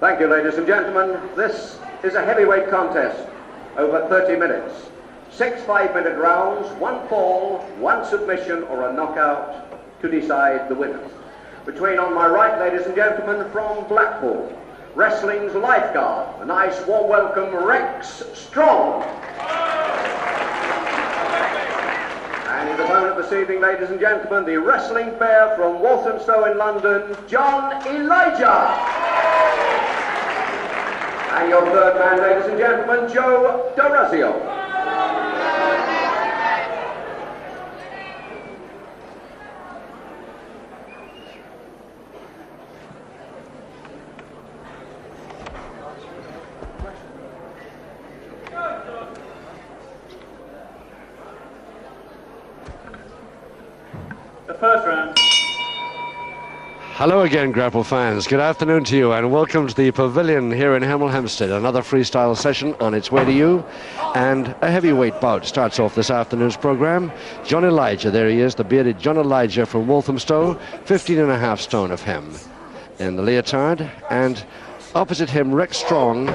Thank you, ladies and gentlemen. This is a heavyweight contest over 30 minutes. 6 5-minute rounds, 1 fall, 1 submission or a knockout to decide the winner. Between, on my right, ladies and gentlemen, from Blackpool, wrestling's lifeguard, a nice warm welcome, Rex Strong. And his opponent this evening, ladies and gentlemen, the wrestling fair from Walthamstow in London, John Elijah. And your third man, ladies and gentlemen, Joe D'Orazio. The first round. Hello again, Grapple fans. Good afternoon to you and welcome to the Pavilion here in Hemel Hempstead. Another freestyle session on its way to you, and a heavyweight bout starts off this afternoon's program. John Elijah, there he is, the bearded John Elijah from Walthamstow, 15.5 stone of him in the leotard, and opposite him Rex Strong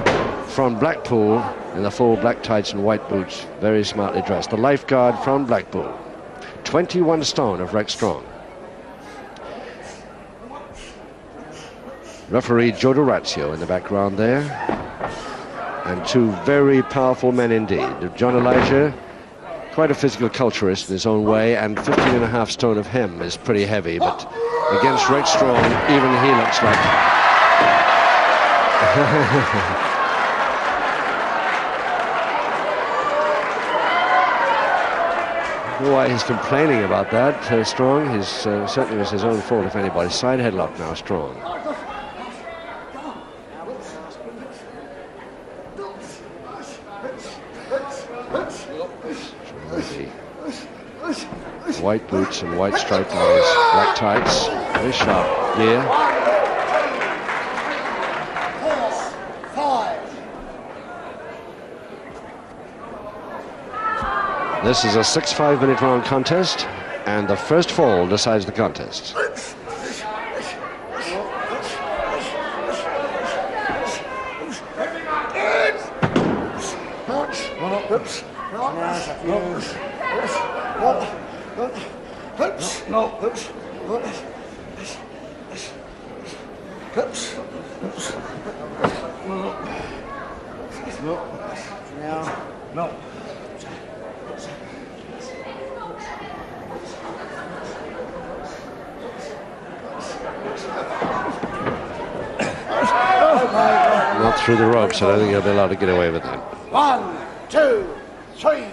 from Blackpool in the full black tights and white boots, very smartly dressed. The lifeguard from Blackpool, 21 stone of Rex Strong. Referee Joe D'Orazio in the background there. And 2 very powerful men indeed. John Elijah, quite a physical culturist in his own way, and 15.5 stone of him is pretty heavy, but against Rex Strong, even he looks like... I don't know why he's complaining about that, Strong. He's certainly was his own fault, if anybody. Side headlock now, Strong. White boots and white stripe on his black tights. Very sharp gear. 4, 5. This is a 6 5-minute round contest, and the first fall decides the contest. Not through the ropes. I don't think he'll be allowed to get away with that. 1, 2, 3.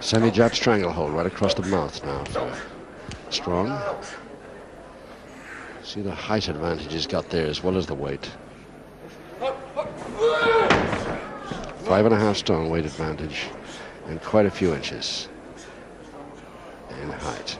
Semi-jab stranglehold right across the mouth now for Strong. See the height advantage he's got there as well as the weight. 5.5 stone weight advantage and quite a few inches in height.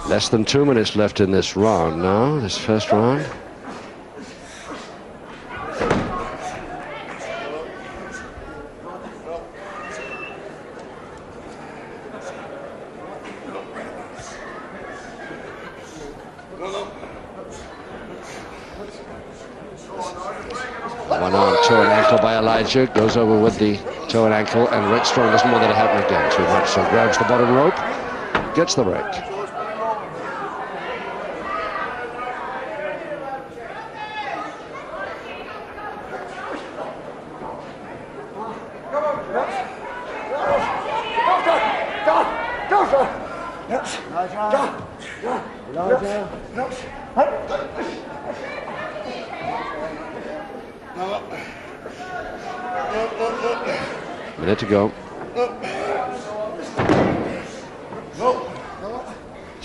Less than 2 minutes left in this round now, this first round. One arm, toe and ankle by Elijah, goes over with the toe and ankle, and Rex Strong doesn't want that to happen again too much, so grabs the bottom rope, gets the break. Minute to go.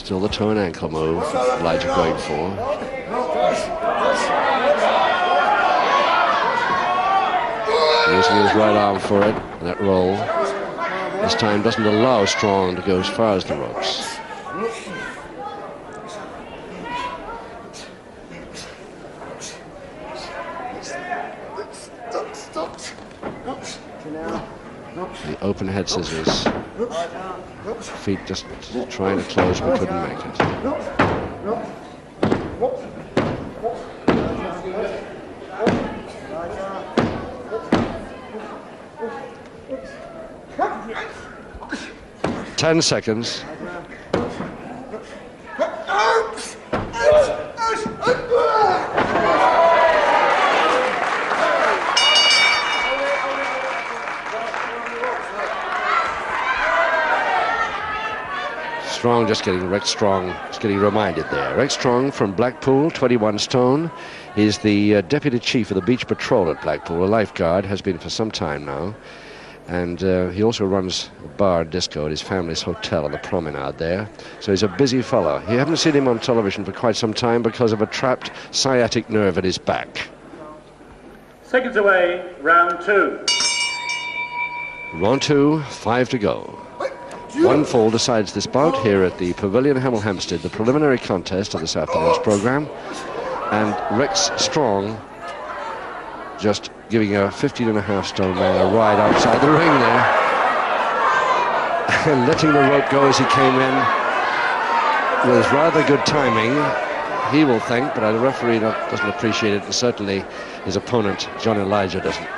Still the toe and ankle move Elijah going for. Using his right arm for it, that roll. This time doesn't allow Strong to go as far as the ropes. The open head scissors. Feet just trying to close but couldn't make it. 10 seconds. Strong just getting Rex Strong, just getting reminded there. Rex Strong from Blackpool, 21 stone. He's the deputy chief of the beach patrol at Blackpool, a lifeguard, has been for some time now. And he also runs a bar and disco at his family's hotel on the promenade there. So he's a busy fellow. You haven't seen him on television for quite some time because of a trapped sciatic nerve at his back. Seconds away, round 2. Round 2, 5 to go. One fall decides this bout here at the Pavilion, Hemel Hempstead, the preliminary contest of this afternoon's programme. And Rex Strong just giving a 15.5 stone man a ride outside the ring there. And letting the rope go as he came in with rather good timing, he will think, but the referee doesn't appreciate it, and certainly his opponent, John Elijah, doesn't.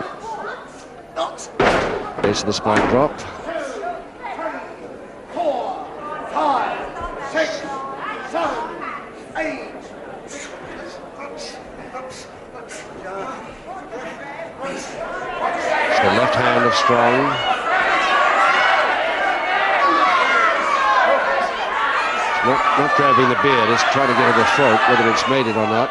Base of the spine drop. 4, 5, 6, 7, 8. It's the left hand of Strong. Not grabbing the beard, it's trying to get at the throat, whether it's made it or not.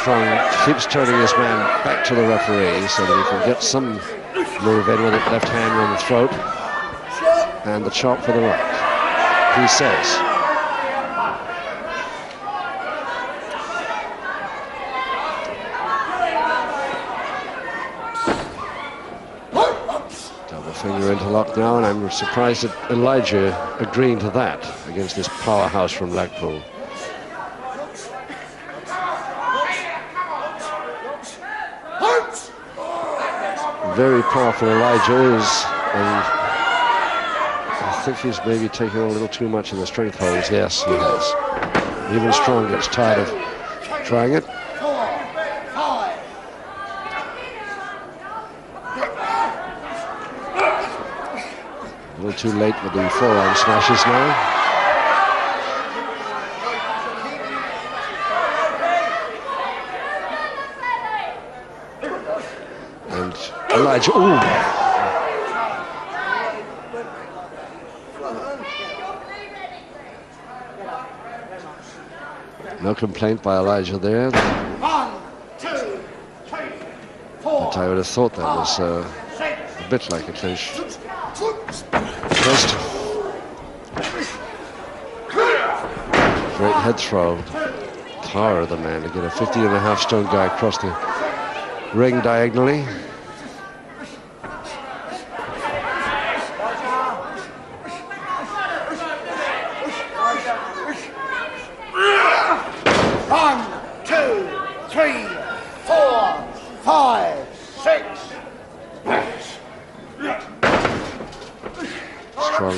Strong keeps turning this man back to the referee so that he can get some move in with it, left hand on the throat, and the chop for the right, he says. Double finger interlock now, and I'm surprised at Elijah agreeing to that against this powerhouse from Blackpool. Very powerful Elijah is, and I think he's maybe taking on a little too much in the strength holds. Yes, he has. Even Strong gets tired of trying it. 4, 5. A little too late with the forearm smashes now. Elijah, ooh. No complaint by Elijah there. 1, 2, 3, 4. But I would have thought that was a bit like a clinch. First, great head throw. Tar the man to get a 15.5 stone guy across the ring diagonally.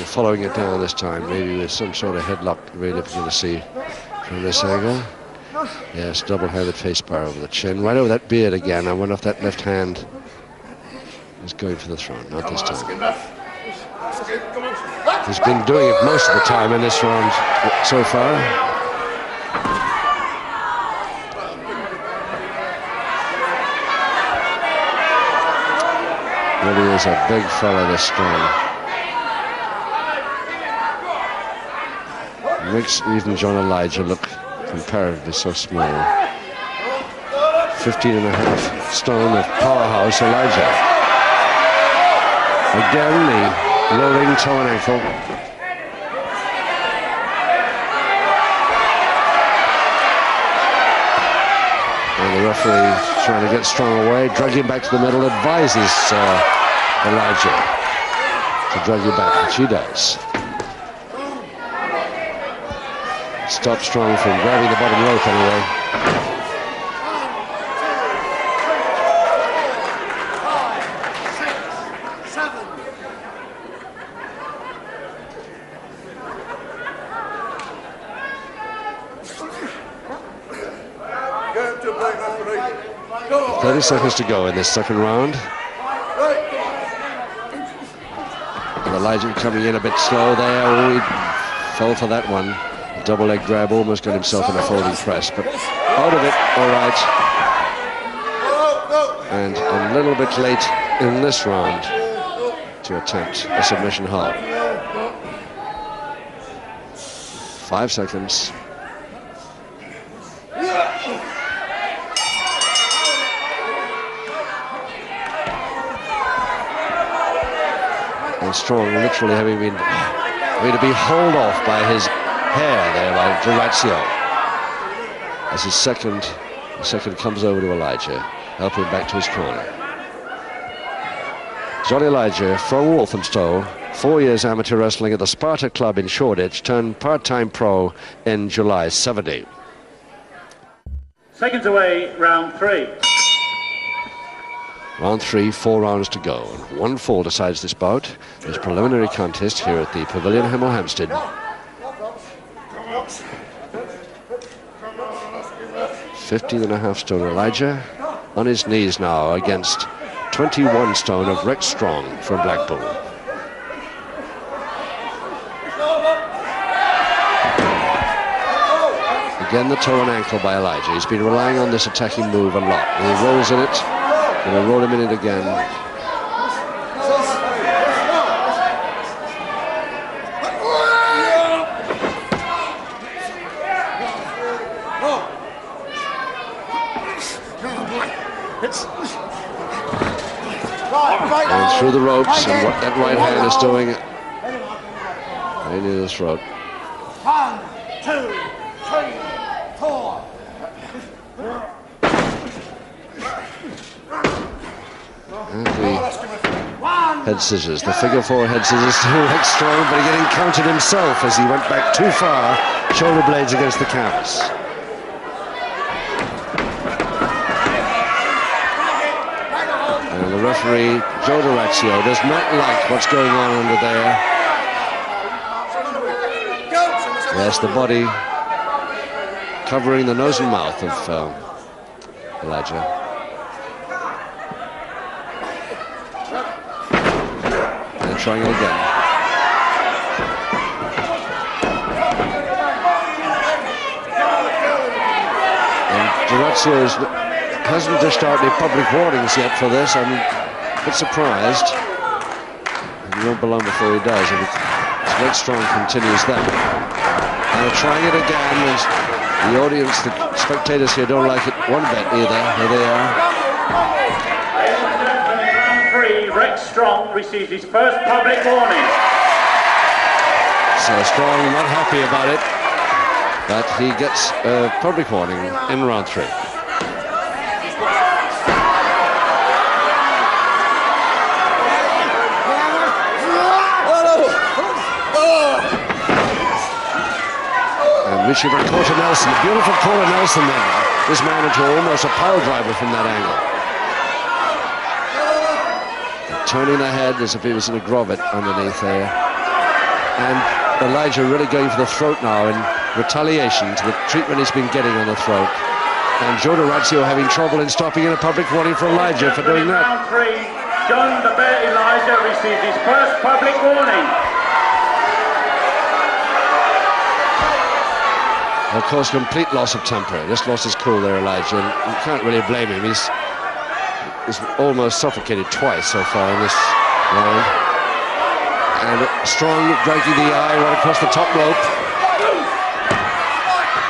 Following it down this time, maybe with some sort of headlock, really difficult to see from this angle. Yes, double-handed face bar over the chin, right over that beard again. I wonder if that left hand is going for the throat. Not this time. He's been doing it most of the time in this round so far. Really is a big fella, this Strong. Makes even John Elijah look comparatively so small. 15.5 stone of powerhouse Elijah. Again, the rolling toe and ankle. And the referee trying to get Strong away, drag him back to the middle, advises Elijah to drag you back, which he does. Stop Strong from grabbing the bottom rope anyway. 5, 6, 7. Go to break, referee. Go on. 30 seconds to go in this second round. And Elijah coming in a bit slow there. Oh, he fell for that one. Double leg grab, almost got himself in a folding press, but out of it, all right. And a little bit late in this round to attempt a submission hold. 5 seconds. And Strong literally having to be hauled off by his hair there by D'Orazio as his second comes over to Elijah, helping him back to his corner. John Elijah from Walthamstow, 4 years amateur wrestling at the Sparta Club in Shoreditch, turned part-time pro in July '70. Seconds away, round 3. Round 3, 4 rounds to go. And 1 fall decides this bout, this preliminary contest here at the Pavilion, Hemel Hempstead. 15.5 stone Elijah on his knees now against 21 stone of Rex Strong from Blackpool. Again the toe and ankle by Elijah. He's been relying on this attacking move a lot. He rolls in it, going to roll him in it again. And through the ropes, and what that right hand is doing into the throat. 1, 2, 3, 4. And the head scissors, the figure 4 head scissors to Rex Strong, but he getting counted himself as he went back too far, shoulder blades against the canvas. And the referee, Joe D'Orazio, does not like what's going on under there. Yes, the body covering the nose and mouth of Elijah. And trying again. And D'Orazio hasn't dished out any public warnings yet for this. I'm a bit surprised. He won't be long before he does. If Rex Strong continues that. And they're trying it again. The audience, the spectators here don't like it one bit either. Here they are. Round 3, Rex Strong receives his first public warning. So Strong not happy about it, but he gets a public warning in round 3. Richie from Corter Nelson, beautiful Corter Nelson there. This man into almost a pile driver from that angle. Turning the head as if he was in a grommet underneath there. And Elijah really going for the throat now in retaliation to the treatment he's been getting on the throat. And Joe D'Orazio having trouble in stopping in a public warning for Elijah for doing that. Round 3, John the Bear Elijah receives his first public warning. Of course, complete loss of temper. Just lost his cool there, Elijah. And you can't really blame him. He's almost suffocated twice so far in this round. And Strong dragging the eye right across the top rope.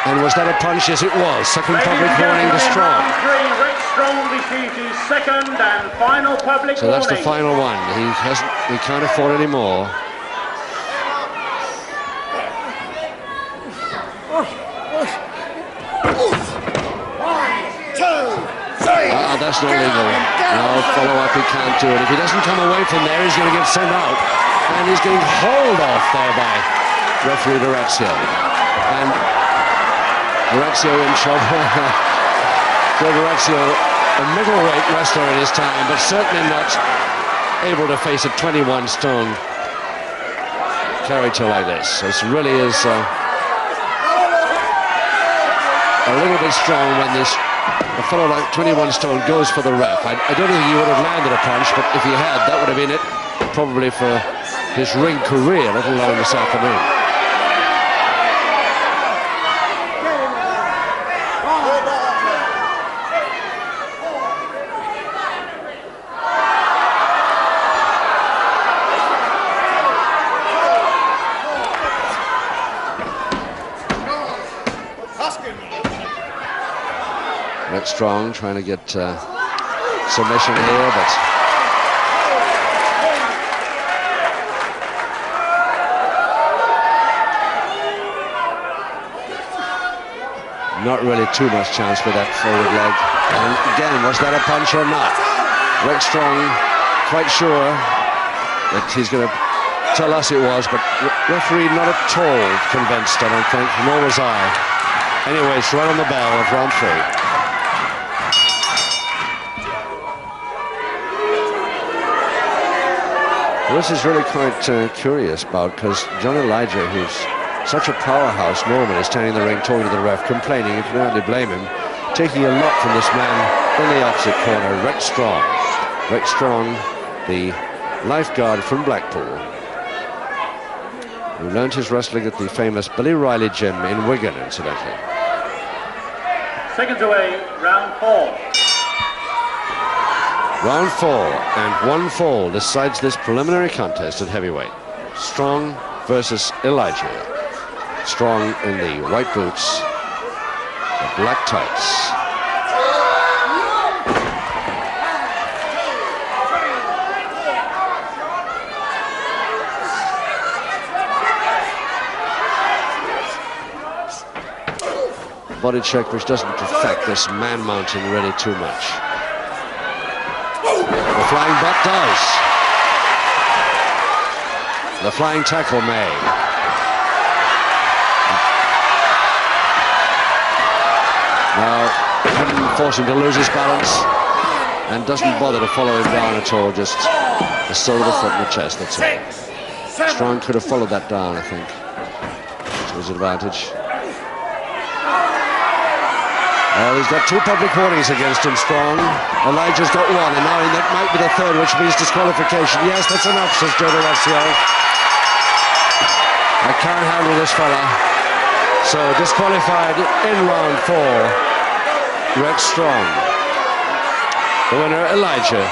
And was that a punch? Yes, it was. Second Ladies public and warning to gentlemen, Strong. round 3, Rick Strong receives his second and final public So warning. that's the final one. He can't afford any more. That's not legal. No, follow up, he can't do it. If he doesn't come away from there, he's going to get sent out. And he's getting hauled off there by referee D'Orazio. And D'Orazio in trouble. Joe D'Orazio, a middleweight wrestler in his time, but certainly not able to face a 21-stone character like this. This really is a little bit strong when a fellow like 21 stone goes for the ref. I don't think he would have landed a punch, but if he had, that would have been it probably for his ring career, let alone this afternoon. Red Strong trying to get submission here, but not really too much chance with that forward leg. And again, was that a punch or not? Red Strong quite sure that he's going to tell us it was, but referee not at all convinced, I don't think, nor was I. Anyway, it's right on the bell of round 3. This is really quite curious about, because John Elijah, who's such a powerhouse normally, is standing in the ring talking to the ref, complaining. You can hardly blame him, taking a lot from this man in the opposite corner, Rex Strong. Rex Strong, the lifeguard from Blackpool, who learned his wrestling at the famous Billy Riley gym in Wigan, incidentally. Seconds away, round 4. Round 4, and one fall decides this preliminary contest at heavyweight. Strong versus Elijah. Strong in the white boots, the black tights. Body check which doesn't affect this man mounting really too much. The flying butt does. The flying tackle may. Now, couldn't force him to lose his balance and doesn't bother to follow him down at all, just the sole of the foot in the chest, that's all. Strong could have followed that down, I think, to his advantage. He's got 2 public warnings against him, Strong. Elijah's got 1, and now that might be the 3rd, which means disqualification. Yes, that's enough, says Joe D'Orazio. I can't handle this fella. So disqualified in round 4, Rex Strong. The winner, Elijah.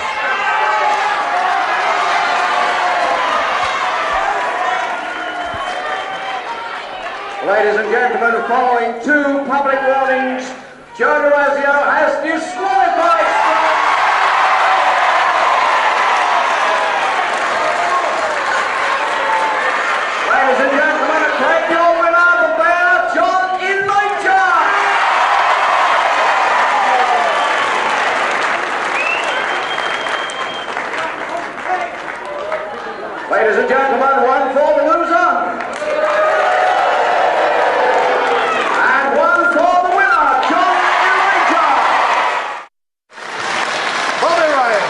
Ladies and gentlemen, following 2 public warnings, Joe D'Orazio has disqualified Strong. Ladies and gentlemen, take your winner, the bear, John Elijah. Ladies and gentlemen, 1 for the loser. And 1 for the winner, John Elijah. Bobby Ryan.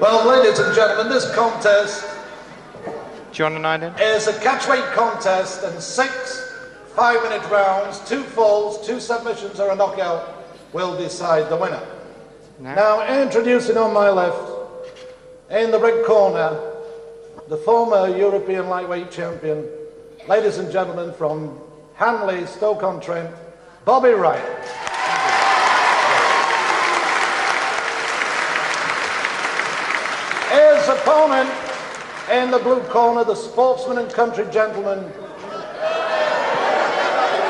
Well, ladies and gentlemen, this contest Do you want a 9 in? is a catchweight contest in 6 5-minute rounds, 2 falls, 2 submissions or a knockout. will decide the winner. Now, introducing on my left, in the red corner, the former European lightweight champion, ladies and gentlemen, from Hanley, Stoke-on-Trent, Bobby Ryan. His opponent in the blue corner, the sportsman and country gentleman,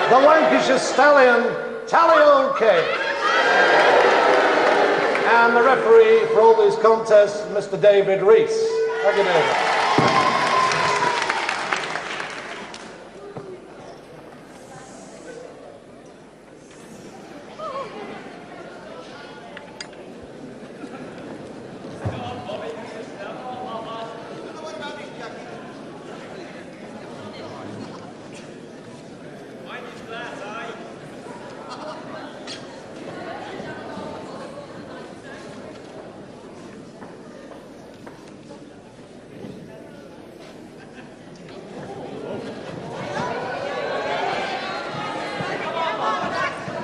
the Lancashire stallion, Tally Kay. And the referee for all these contests, Mr. David Rees. Thank you, David.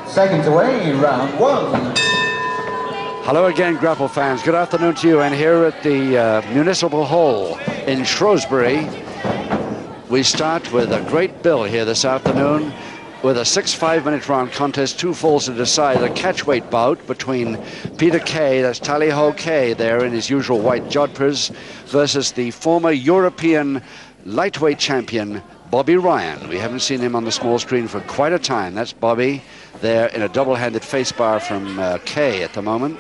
Seconds away, round one. Hello again, Grapple fans. Good afternoon to you. And here at the Municipal Hall in Shrewsbury, we start with a great bill here this afternoon with a 6 5-minute round contest, 2 falls to decide. A catchweight bout between Peter Kay, that's Tally Ho Kay there in his usual white jodhpurs, versus the former European lightweight champion, Bobby Ryan. We haven't seen him on the small screen for quite a time. That's Bobby there in a double-handed face bar from Kay at the moment.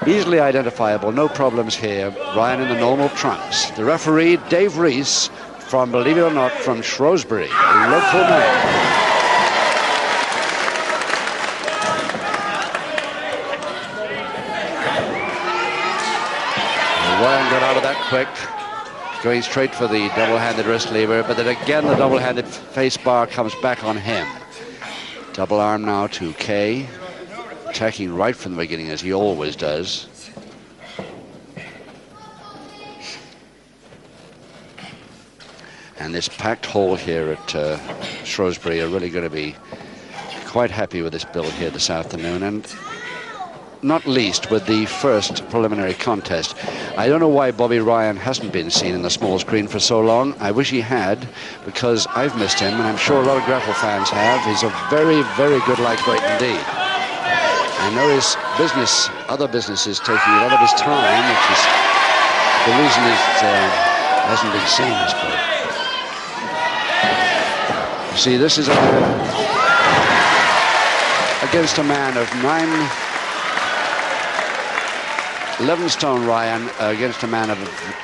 Easily identifiable, no problems here. Ryan in the normal trunks. The referee, Dave Rees, from, believe it or not, from Shrewsbury, a local man. Ryan got out of that quick, going straight for the double-handed wrist lever, but then again the double-handed face bar comes back on him. Double arm now to Kay, attacking right from the beginning as he always does. And this packed hall here at Shrewsbury are really going to be quite happy with this build here this afternoon, and not least with the first preliminary contest. I don't know why Bobby Ryan hasn't been seen in the small screen for so long. I wish he had, because I've missed him, and I'm sure a lot of Grapple fans have. He's a very, very good lightweight indeed. I know his business, other business, is taking a lot of his time, which is the reason he hasn't been seen, I suppose. You see, this is against a man of 11 stone Ryan against a man of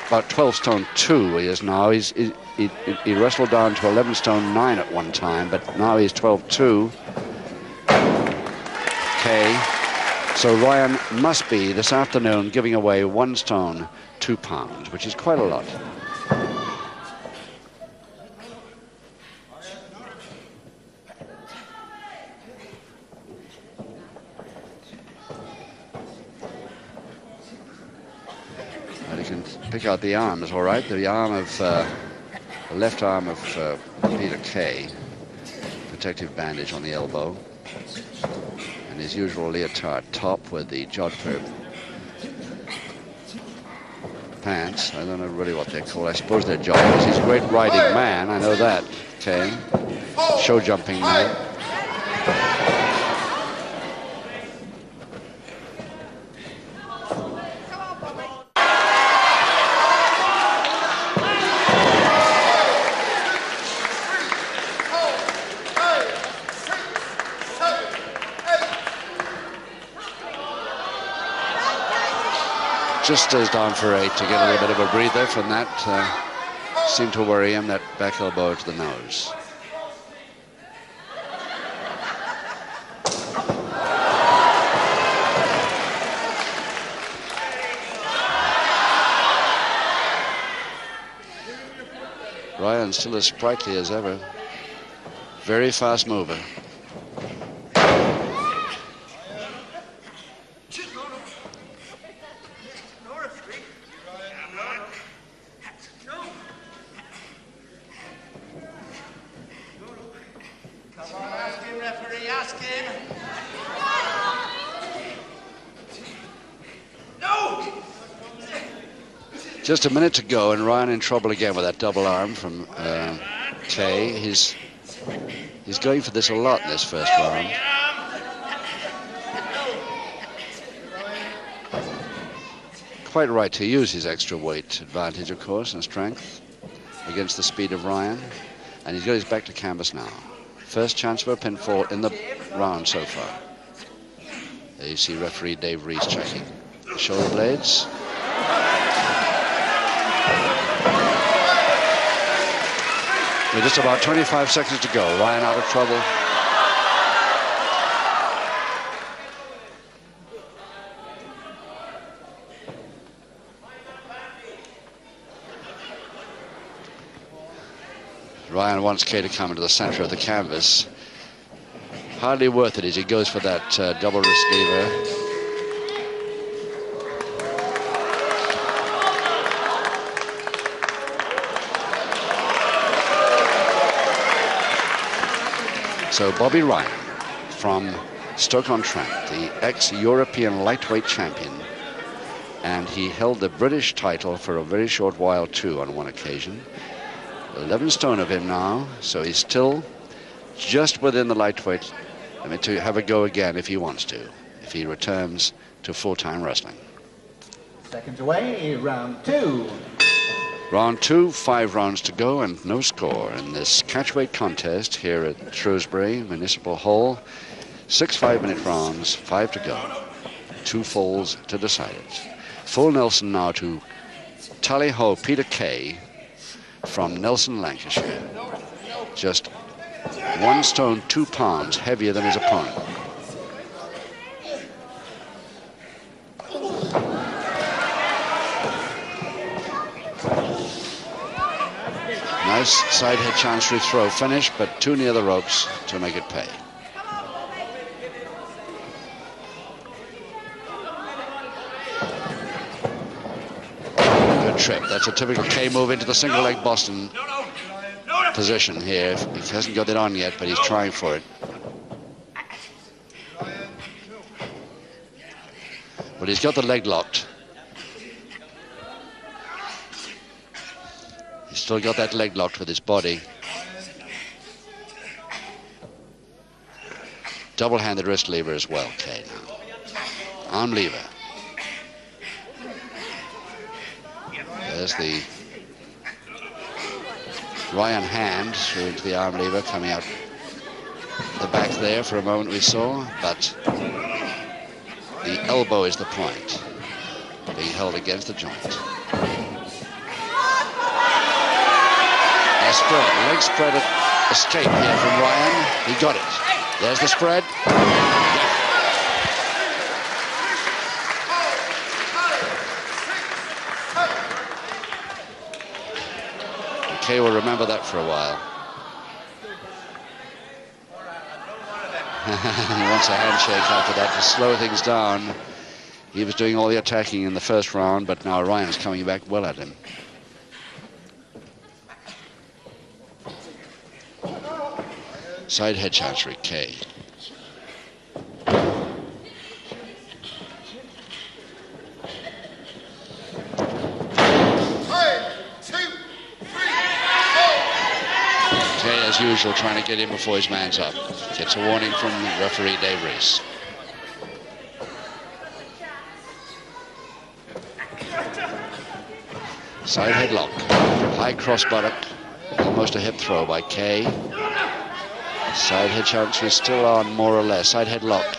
about 12 stone 2 he is now. He wrestled down to 11 stone 9 at one time, but now he's 12-2. Okay, so Ryan must be this afternoon giving away 1 stone 2 pounds, which is quite a lot. Pick out the arms, all right. The arm of the left arm of Peter Kay, protective bandage on the elbow, and his usual leotard top with the jodhpur pants. I don't know really what they're called. I suppose they're joggers. He's a great riding man. I know that. Kay, show jumping man. Just stays down for 8 to get a little bit of a breather from that. Seemed to worry him, that back elbow to the nose. Ryan still as sprightly as ever. Very fast mover. Come on, ask him, referee, ask him. Just a minute to go, and Ryan in trouble again with that double arm from Kay. He's going for this a lot in this first round. Quite right to use his extra weight advantage, of course, and strength against the speed of Ryan. And he's got his back to canvas now. First chance for a pinfall in the round so far. There you see referee Dave Reese checking. Shoulder blades. With just about 25 seconds to go, Ryan out of trouble. Ryan wants Kay to come into the center of the canvas. Hardly worth it as he goes for that double wrist lever. So Bobby Ryan from Stoke-on-Trent, the ex-European lightweight champion, and he held the British title for a very short while too on one occasion. 11 stone of him now, so he's still just within the lightweight limit to have a go again if he wants to, if he returns to full-time wrestling. Seconds away, round 2. Round 2, 5 rounds to go and no score in this catchweight contest here at Shrewsbury Municipal Hall. 6 5-minute rounds, 5 to go. 2 falls to decide it. Full Nelson now to tally-ho Peter Kay from Nelson, Lancashire. Just 1 stone, 2 pounds heavier than his opponent. Nice side head chancery throw finish, but too near the ropes to make it pay. Good trip. That's a typical Kay move into the single leg Boston position here. He hasn't got it on yet, but he's trying for it. But he's got the leg locked. He's still got that leg locked with his body. Double-handed wrist lever as well, Kay now. Arm lever. There's the Ryan hand through into the arm lever, coming out the back there for a moment we saw, but the elbow is the point, being held against the joint. A spread, leg spread escape here from Ryan. He got it. There's the spread. Kay will remember that for a while. He wants a handshake after that to slow things down. He was doing all the attacking in the first round, but now Ryan's coming back well at him. Side head chancery, Kay. As usual, trying to get in before his man's up. Gets a warning from referee Dave Reese. Side headlock. High cross buttock. Almost a hip throw by Kay. Side head chancery is still on, more or less. Side headlock.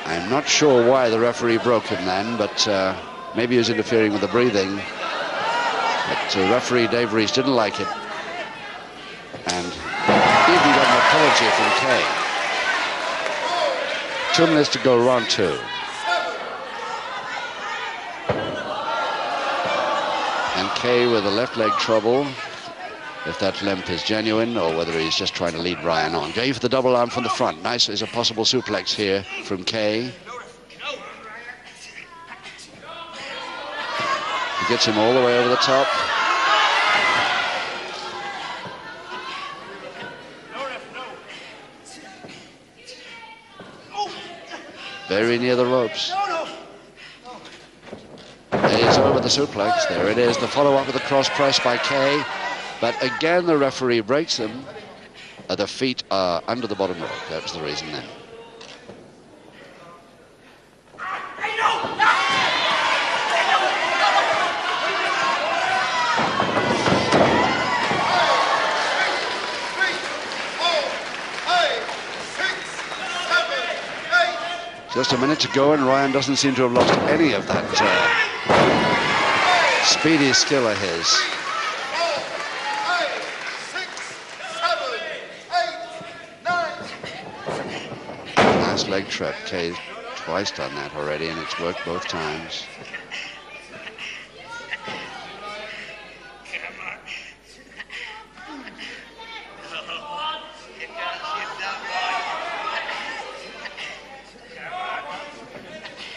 I'm not sure why the referee broke him then, but maybe he was interfering with the breathing. But referee Dave Reese didn't like it. And even got an apology from Kay. 2 minutes to go, round 2. And Kay with the left leg trouble, if that limp is genuine or whether he's just trying to lead Ryan on. Gave the double arm from the front. Nice is a possible suplex here from Kay. He gets him all the way over the top. very near the ropes. He's over the suplex. There it is. The follow-up with the cross press by Kay. But again, the referee breaks them. The feet are under the bottom rope. That was the reason then. Just a minute to go, and Ryan doesn't seem to have lost any of that speedy skill of his. 4, 5, 6, 7, 8, 9. Nice leg trip. Kay's twice done that already, and it's worked both times.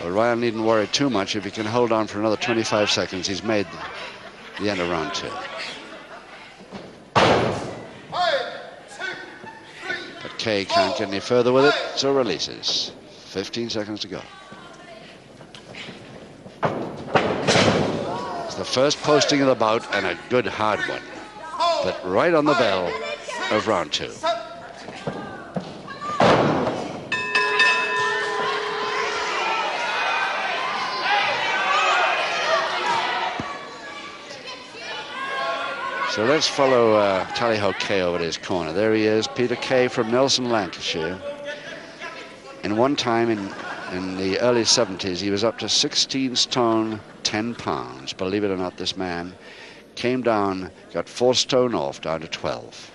Well, Ryan needn't worry too much. If he can hold on for another 25 seconds, he's made the end of round 2. 5, 2, 3. But Kay can't get any further with it, so releases. 15 seconds to go. It's the first posting of the bout, and a good hard one. But right on the bell of round 2. So let's follow Tally-Ho Kay over to his corner. There he is, Peter Kay from Nelson, Lancashire. In one time in the early 70s, he was up to 16 stone, 10 pounds. Believe it or not, this man came down, got 4 stone off, down to 12.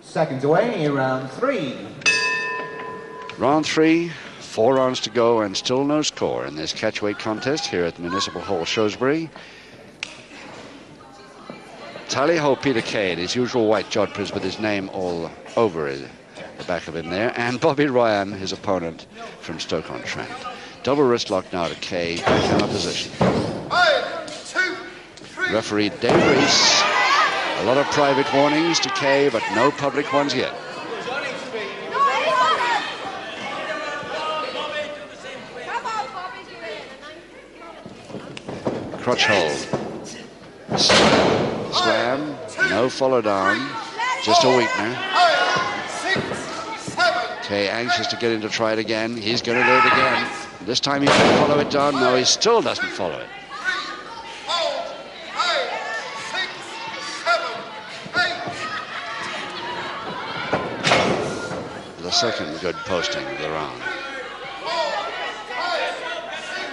Seconds away, round 3. Round 3, 4 rounds to go, and still no score in this catchweight contest here at the Municipal Hall, Shrewsbury. Tally-Ho Peter Kay in his usual white jodhpurs with his name all over the back of him there, and Bobby Ryan, his opponent from Stoke-on-Trent. Double wrist lock now to Kay, back in opposition. 5, 2, 3. Referee Dave Reese. A lot of private warnings to Kay, but no public ones yet. Crotch hold. Slam, no follow down, just a weakener. 5, 6, 7. Kay anxious to get in to try it again. He's going to do it again. This time he can follow it down. No, he still doesn't follow it. 3, 4, 5, 6, 7, 8. The second good posting of the round. 4, 5, 6.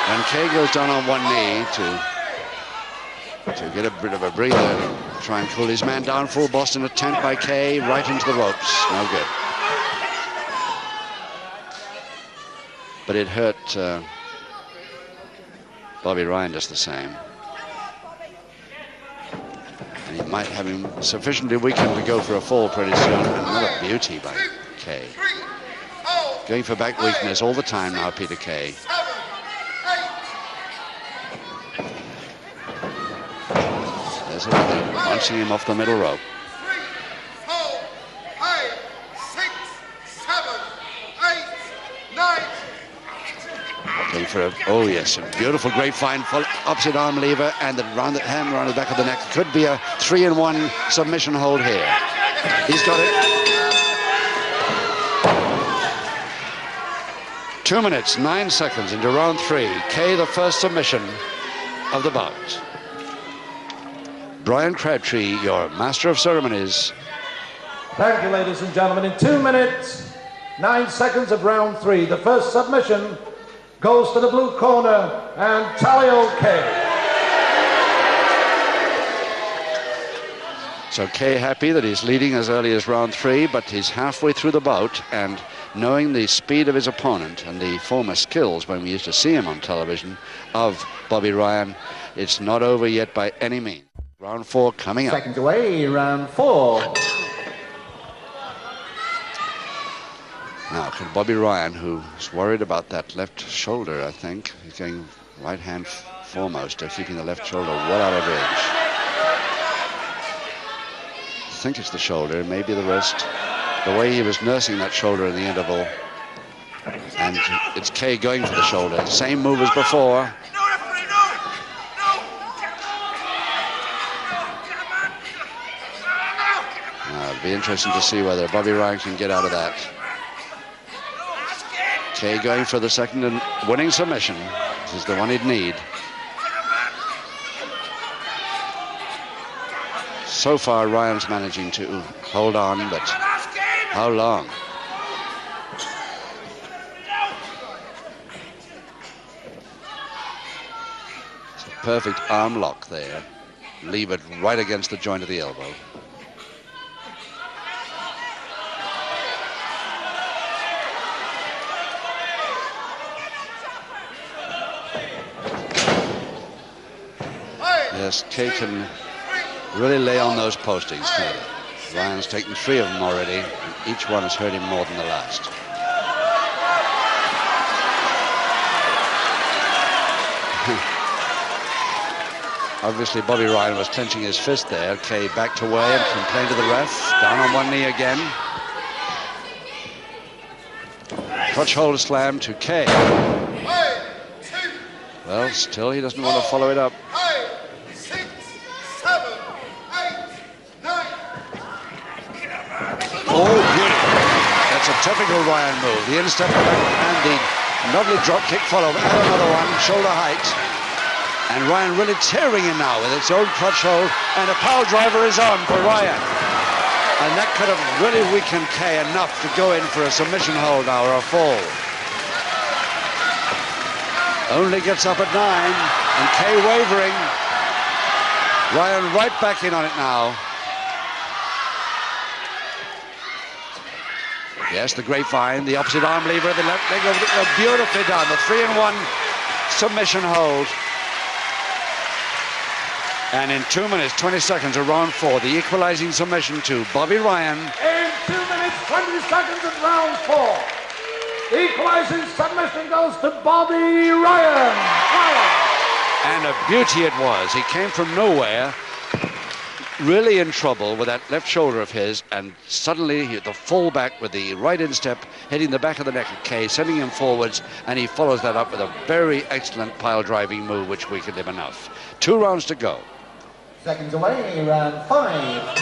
When Kay goes down on one knee to get a bit of a breather, try and cool his man down, full Boston attempt by Kay, right into the ropes. No good. But it hurt Bobby Ryan just the same. And he might have him sufficiently weakened to go for a fall pretty soon. Another beauty by Kay. 3, 4, Going for back weakness all the time now, Peter Kay. 7, 8. There's another, launching him off the middle rope. 3, 4, 5, 6, 7, 8, 9. Going for a, oh yes, a beautiful grapevine, full opposite arm lever, and the hand around the back of the neck. Could be a 3-in-1 submission hold here. He's got it. 2 minutes, 9 seconds into round 3. Kay, the first submission of the bout. Brian Crabtree, your master of ceremonies. Thank you, ladies and gentlemen. In 2 minutes, 9 seconds of round 3, the first submission goes to the blue corner and Tally-Ho Kay. So Kay happy that he's leading as early as round 3, but he's halfway through the bout, and knowing the speed of his opponent and the former skills when we used to see him on television of Bobby Ryan, it's not over yet by any means. Round 4 coming up. Seconds away, round 4. Now, can Bobby Ryan, who's worried about that left shoulder, I think, he's going Right hand foremost, keeping the left shoulder well out of reach. I think it's the shoulder, maybe the wrist. The way he was nursing that shoulder in the interval. And it's Kay going for the shoulder. Same move as before. It'll be interesting to see whether Bobby Ryan can get out of that. Kay going for the second and winning submission. This is the one he'd need. So far, Ryan's managing to hold on, but how long? It's a perfect arm lock there. Leave it right against the joint of the elbow. Yes, Kay can really lay on those postings, can't he? Ryan's taken 3 of them already, and each one has hurt him more than the last. Obviously, Bobby Ryan was clenching his fist there. Kay backed away and complained to the ref. Down on one knee again. Crutch hold slam to Kay. Well, still he doesn't want to follow it up. Oh, beautiful. That's a typical Ryan move. The instep and the lovely drop kick follow. And another one, shoulder height. And Ryan really tearing him now with its own crutch hold. And a power driver is on for Ryan. And that could have really weakened Kay enough to go in for a submission hold now, or a fall. Only gets up at 9. And Kay wavering. Ryan right back in on it now. Yes, the grapevine, the opposite arm lever, the left leg over the, beautifully done. The 3-in-1 submission hold. And in 2 minutes, 20 seconds of round 4, the equalizing submission to Bobby Ryan. In 2 minutes, 20 seconds of round 4, the equalizing submission goes to Bobby Ryan. And a beauty it was. He came from nowhere, really in trouble with that left shoulder of his, and suddenly the full back with the right instep hitting the back of the neck of Kay, sending him forwards, and he follows that up with a very excellent pile driving move which weakened him enough. 2 rounds to go. Seconds away, round 5.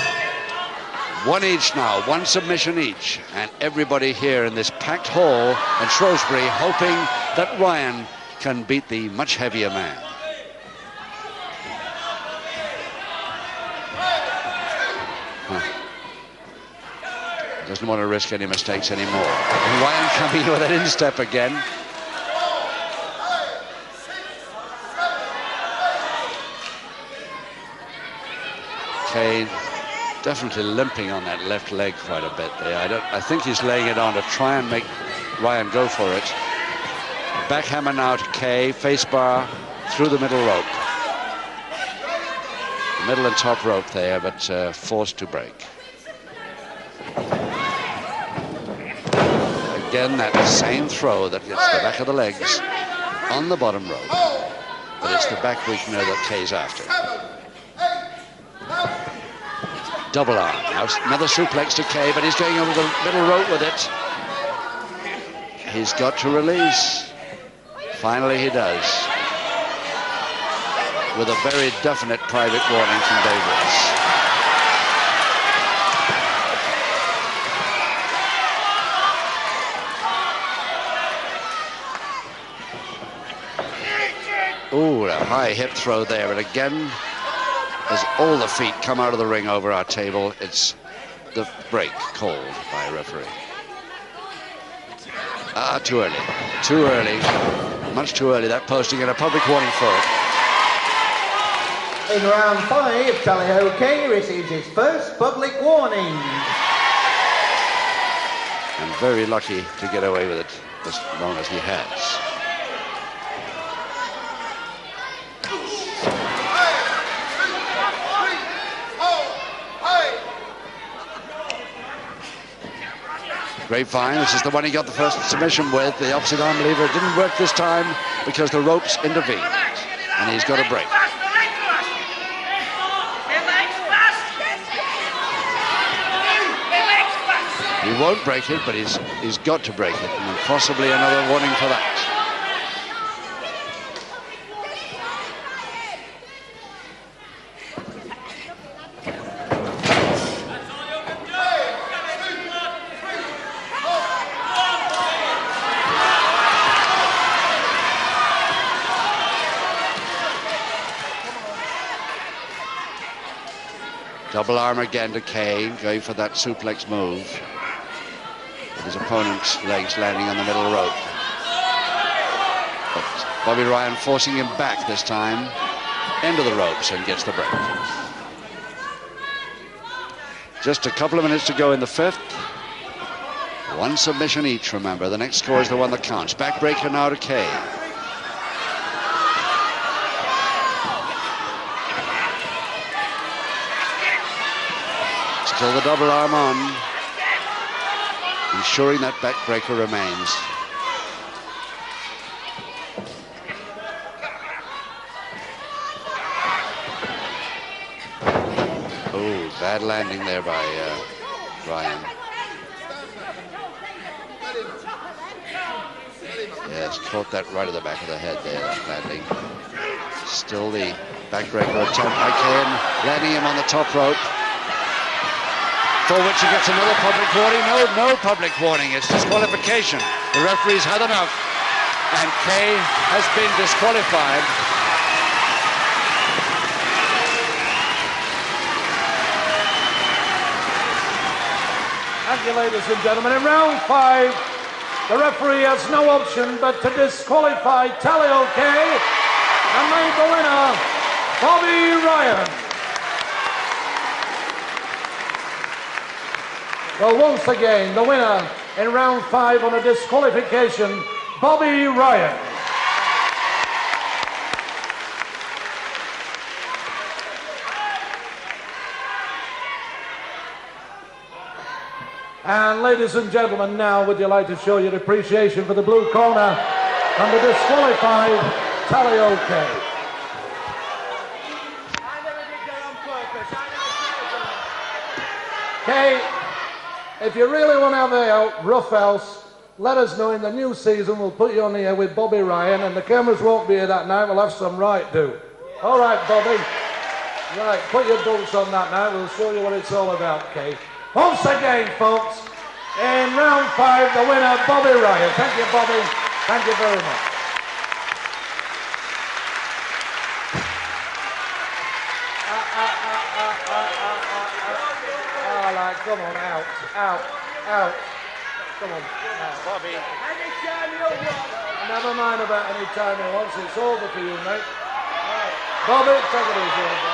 1 each now, 1 submission each, and everybody here in this packed hall in Shrewsbury hoping that Ryan can beat the much heavier man. Doesn't want to risk any mistakes anymore. And Ryan coming with that instep again. Kay definitely limping on that left leg quite a bit there. I think he's laying it on to try and make Ryan go for it. Backhammer now to Kay, face bar through the middle rope. The middle and top rope there, but forced to break. Again, that same throw that gets the back of the legs on the bottom rope. But it's the back weakener that Kay's after. Double arm. Now another suplex to Kay, but he's going over the middle rope with it. He's got to release. Finally he does. With a very definite private warning from Davies. Ooh, a high hip throw there, but again, as all the feet come out of the ring over our table, it's the break called by a referee. Too early. Too early. Much too early, that posting, and a public warning for it. In round 5, Tally-Ho Kay receives his first public warning. And very lucky to get away with it as long as he has. Grapevine, this is the one he got the first submission with. The opposite arm lever didn't work this time because the ropes intervened. And he's got a break. He won't break it, but he's got to break it. And possibly another warning for that. Double arm again to Kay, going for that suplex move. With his opponent's legs landing on the middle rope. But Bobby Ryan forcing him back this time into the ropes and gets the break. Just a couple of minutes to go in the fifth. One submission each, remember. The next score is the one that counts. Backbreaker now to Kay. Still the double arm on, ensuring that backbreaker remains. Oh, bad landing there by Ryan. Yes, caught that right at the back of the head there, that landing. Still the backbreaker attempt by Kane, landing him on the top rope. For which he gets another public warning. No public warning. It's disqualification. The referee's had enough. And Kay has been disqualified. Thank you, ladies and gentlemen. In round 5, the referee has no option but to disqualify Talio Kay and made the winner Bobby Ryan. Well, once again, the winner in round 5 on a disqualification, Bobby Ryan. And ladies and gentlemen, now would you like to show your appreciation for the blue corner and the disqualified Talio Kay. Kay, if you really want to have a rough house, let us know. In the new season, we'll put you on the air with Bobby Ryan, and the cameras won't be here that night. We'll have some right do. All right, Bobby. Right, put your boots on that night. We'll show you what it's all about, Kay. Once again, folks, in round 5, the winner, Bobby Ryan. Thank you, Bobby. Thank you very much. Come on, out. Come on, out. Bobby. Anytime you want. Never mind about any time he wants. It's over for you, mate. Bobby, take it easy.